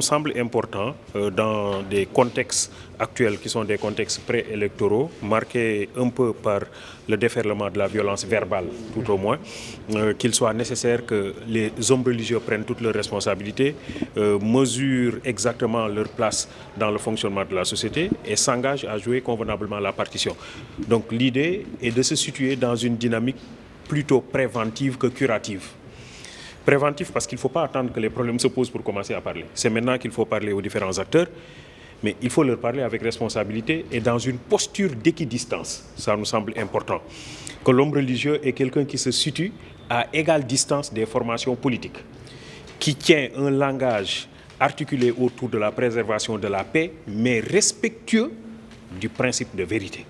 nous semble important dans des contextes actuels qui sont des contextes préélectoraux, marqués un peu par le déferlement de la violence verbale, tout au moins, qu'il soit nécessaire que les hommes religieux prennent toutes leurs responsabilités, mesurent exactement leur place dans le fonctionnement de la société et s'engagent à jouer convenablement la partition. Donc l'idée est de se situer dans une dynamique plutôt préventive que curative. Préventif parce qu'il ne faut pas attendre que les problèmes se posent pour commencer à parler. C'est maintenant qu'il faut parler aux différents acteurs, mais il faut leur parler avec responsabilité et dans une posture d'équidistance. Ça nous semble important. Que l'homme religieux est quelqu'un qui se situe à égale distance des formations politiques, qui tient un langage articulé autour de la préservation de la paix, mais respectueux du principe de vérité.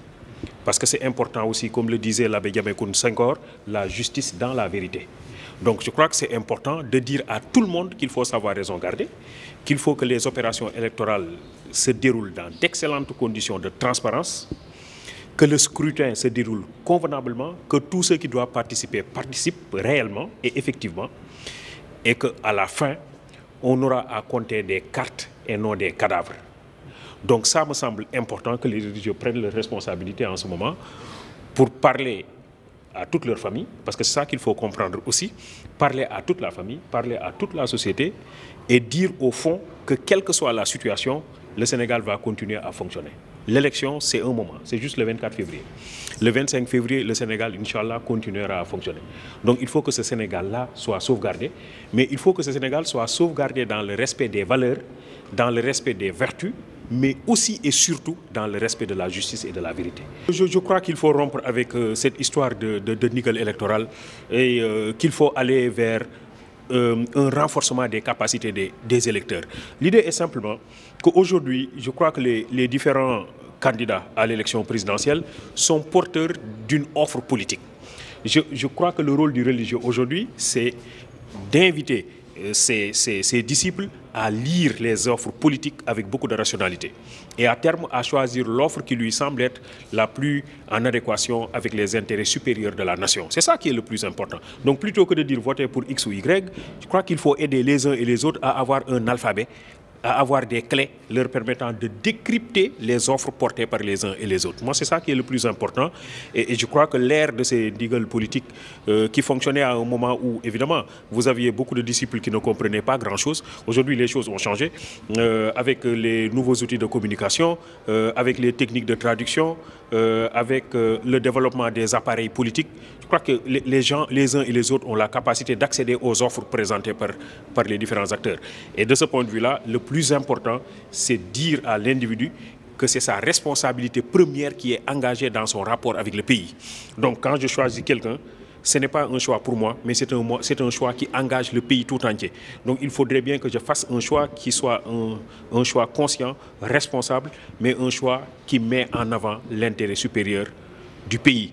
Parce que c'est important aussi, comme le disait l'abbé Diamecoune Senghor, la justice dans la vérité. Donc je crois que c'est important de dire à tout le monde qu'il faut savoir raison garder, qu'il faut que les opérations électorales se déroulent dans d'excellentes conditions de transparence, que le scrutin se déroule convenablement, que tous ceux qui doivent participer participent réellement et effectivement, et qu'à la fin, on aura à compter des cartes et non des cadavres. Donc ça me semble important que les religieux prennent leurs responsabilités en ce moment pour parler à toute leur famille, parce que c'est ça qu'il faut comprendre aussi, parler à toute la famille, parler à toute la société et dire au fond que quelle que soit la situation, le Sénégal va continuer à fonctionner. L'élection, c'est un moment, c'est juste le 24 février. Le 25 février, le Sénégal, Inch'Allah, continuera à fonctionner. Donc il faut que ce Sénégal-là soit sauvegardé, mais il faut que ce Sénégal soit sauvegardé dans le respect des valeurs, dans le respect des vertus, mais aussi et surtout dans le respect de la justice et de la vérité. Je crois qu'il faut rompre avec cette histoire de nickel électoral et qu'il faut aller vers un renforcement des capacités des électeurs. L'idée est simplement qu'aujourd'hui, je crois que les différents candidats à l'élection présidentielle sont porteurs d'une offre politique. Je crois que le rôle du religieux aujourd'hui, c'est d'inviter ses disciples à lire les offres politiques avec beaucoup de rationalité et à terme à choisir l'offre qui lui semble être la plus en adéquation avec les intérêts supérieurs de la nation. C'est ça qui est le plus important. Donc plutôt que de dire voter pour X ou Y, je crois qu'il faut aider les uns et les autres à avoir un alphabet, à avoir des clés leur permettant de décrypter les offres portées par les uns et les autres. Moi, c'est ça qui est le plus important. Et je crois que l'ère de ces digues politiques qui fonctionnaient à un moment où, évidemment, vous aviez beaucoup de disciples qui ne comprenaient pas grand-chose. Aujourd'hui, les choses ont changé avec les nouveaux outils de communication, avec les techniques de traduction, avec le développement des appareils politiques. Je crois que les gens, les uns et les autres, ont la capacité d'accéder aux offres présentées par les différents acteurs. Et de ce point de vue-là, le plus important, c'est dire à l'individu que c'est sa responsabilité première qui est engagée dans son rapport avec le pays. Donc quand je choisis quelqu'un, ce n'est pas un choix pour moi, mais c'est un choix qui engage le pays tout entier. Donc il faudrait bien que je fasse un choix qui soit un choix conscient, responsable, mais un choix qui met en avant l'intérêt supérieur du pays.